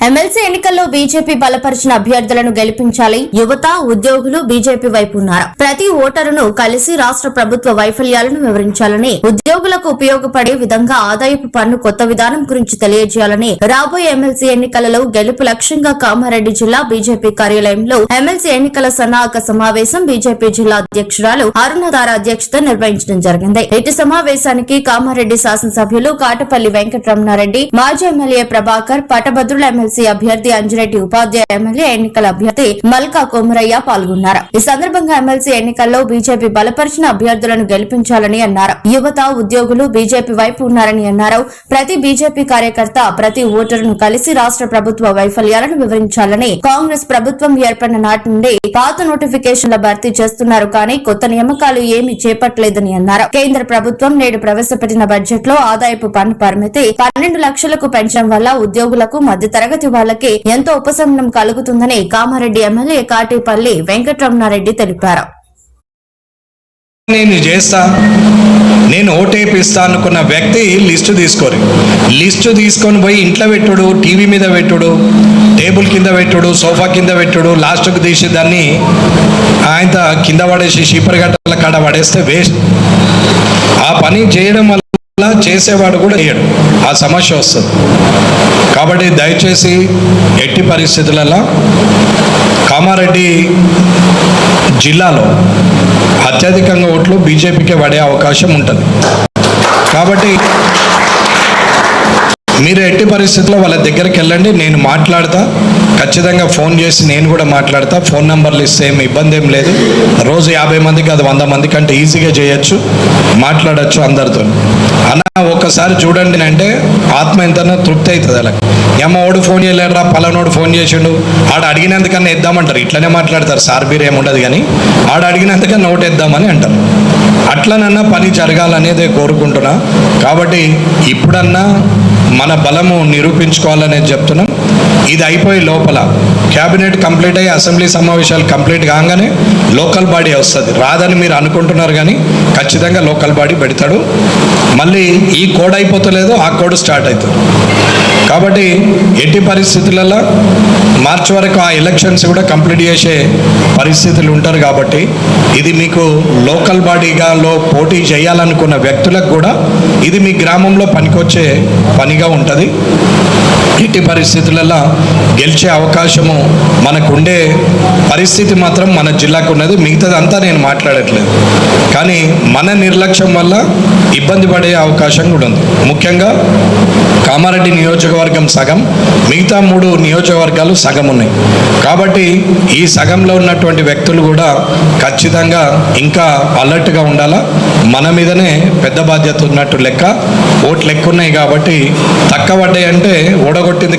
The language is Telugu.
ఎమ్మెల్సీ ఎన్నికల్లో బీజేపీ బలపరిచిన అభ్యర్థులను గెలిపించాలి. యువత, ఉద్యోగులు బీజేపీ వైపు ఉన్నారు. ప్రతి ఓటరును కలిసి రాష్ట్ర ప్రభుత్వ వైఫల్యాలను వివరించాలని, ఉద్యోగులకు ఉపయోగపడే విధంగా ఆదాయపు పన్ను కొత్త విధానం గురించి తెలియజేయాలని రాబోయే ఎమ్మెల్సీ ఎన్నికలలో గెలుపు లక్ష్యంగా కామారెడ్డి జిల్లా బీజేపీ కార్యాలయంలో ఎమ్మెల్సీ ఎన్నికల సన్నాహక సమావేశం బీజేపీ జిల్లా అధ్యక్షురాలు అరుణధార అధ్యక్షత నిర్వహించడం జరిగింది. ఇటు సమావేశానికి కామారెడ్డి శాసనసభ్యులు కాటపల్లి వెంకటరమణారెడ్డి, మాజీ ఎమ్మెల్యే ప్రభాకర్, పటభద్రుల ఎమ్మెల్సీ అభ్యర్థి అంజిరెడ్డి, ఉపాధ్యాయ ఎమ్మెల్యే ఎన్నికల అభ్యర్థి మల్కా కొమరయ్య పాల్గొన్నారు. ఈ సందర్భంగా ఎమ్మెల్సీ ఎన్నికల్లో బీజేపీ బలపరిచిన అభ్యర్థులను గెలిపించాలని అన్నారు. యువత, ఉద్యోగులు బీజేపీ వైపు ఉన్నారని అన్నారు. ప్రతి బీజేపీ కార్యకర్త, ప్రతి ఓటరును కలిసి రాష్ట్ర ప్రభుత్వ వైఫల్యాలను వివరించాలని, కాంగ్రెస్ ప్రభుత్వం ఏర్పడిన నాటి నుండి పాత నోటిఫికేషన్ల భర్తీ చేస్తున్నారు కానీ కొత్త నియామకాలు ఏమీ చేపట్టలేదని అన్నారు. కేంద్ర ప్రభుత్వం నేడు ప్రవేశపెట్టిన బడ్జెట్ లో ఆదాయపు పన్ను పరిమితి 12 లక్షలకు పెంచడం వల్ల ఉద్యోగులకు, మధ్యతరగతి వాళ్ళకి ఎంతో ఉపశమనం కలుగుతుందని కామారెడ్డి ఎమ్మెల్యే కాటేపల్లి వెంకటరమణారెడ్డి తెలిపారు. నేను ఓటేపిస్తా అనుకున్న వ్యక్తి లిస్టు తీసుకొని పోయి ఇంట్లో పెట్టుడు, టీవీ మీద పెట్టుడు, టేబుల్ కింద పెట్టుడు, సోఫా కింద పెట్టుడు, లాస్ట్కు తీసి దాన్ని ఆయన కింద పడేసి షీపర్ గట్టల కాడ పడేస్తే వేస్ట్. ఆ పని చేయడం వల్ల చేసేవాడు కూడా చేయడు, ఆ సమస్య వస్తుంది. కాబట్టి దయచేసి ఎట్టి పరిస్థితులలో కామారెడ్డి జిల్లాలో అత్యధికంగా ఓట్లు బీజేపీకే పడే అవకాశం ఉంటుంది. కాబట్టి మీరు ఎట్టి పరిస్థితుల్లో వాళ్ళ దగ్గరికి వెళ్ళండి, నేను మాట్లాడతా, ఖచ్చితంగా ఫోన్ చేసి నేను కూడా మాట్లాడతా. ఫోన్ నెంబర్లు ఇస్తే ఏమి ఇబ్బంది ఏం లేదు. రోజు 50 మందికి అది 100 మంది కంటే ఈజీగా చేయొచ్చు, మాట్లాడచ్చు అందరితో. అన్న ఒక్కసారి చూడండి అంటే ఆత్మ ఎంతనా తృప్తి అవుతుంది. అలా ఓడు ఫోన్ చేయలేడరా, పలానోడు ఫోన్ చేసిండు, ఆడ అడిగినందుకన్నా ఇద్దామంటారు. ఇట్లనే మాట్లాడతారు, సార్ బీర్ ఏముండదు కానీ ఆడ అడిగినందుకన్నా నోటు ఇద్దామని అంటారు. అట్లనన్నా పని జరగాలనేదే కోరుకుంటున్నా. కాబట్టి ఇప్పుడన్నా మన బలము నిరూపించుకోవాలనేది చెప్తున్నాం. ఇది అయిపోయి లోపల క్యాబినెట్ కంప్లీట్ అయ్యి అసెంబ్లీ సమావేశాలు కంప్లీట్ కాగానే లోకల్ బాడీ వస్తుంది. రాదని మీరు అనుకుంటున్నారు కానీ ఖచ్చితంగా లోకల్ బాడీ పెడతాడు. మళ్ళీ ఈ కోడ్ అయిపోతలేదో ఆ కోడ్ స్టార్ట్ అవుతుంది. కాబట్టి ఎట్టి పరిస్థితులలో మార్చి వరకు ఆ ఎలక్షన్స్ కూడా కంప్లీట్ చేసే పరిస్థితులు ఉంటారు. కాబట్టి ఇది మీకు లోకల్ బాడీగాలో పోటీ చేయాలనుకున్న వ్యక్తులకు కూడా ఇది మీ గ్రామంలో పనికొచ్చే పనిగా ఉంటుంది. ఎట్టి పరిస్థితులలో గెలిచే అవకాశము మనకు ఉండే పరిస్థితి మాత్రం మన జిల్లాకు ఉన్నది. మిగతాదంతా నేను మాట్లాడట్లేదు, కానీ మన నిర్లక్ష్యం వల్ల ఇబ్బంది పడే అవకాశం కూడా ఉంది. ముఖ్యంగా కామారెడ్డి నియోజకవర్గం సగం, మిగతా 3 నియోజకవర్గాలు సగం ఉన్నాయి. కాబట్టి ఈ సగంలో ఉన్నటువంటి వ్యక్తులు కూడా ఖచ్చితంగా ఇంకా అలర్ట్గా ఉండాలా. మన మీదనే పెద్ద బాధ్యత ఉన్నట్టు లెక్క. ఓట్లు ఎక్కువ ఉన్నాయి కాబట్టి తక్కువ పడ్డాయంటే ఓడగొట్టింది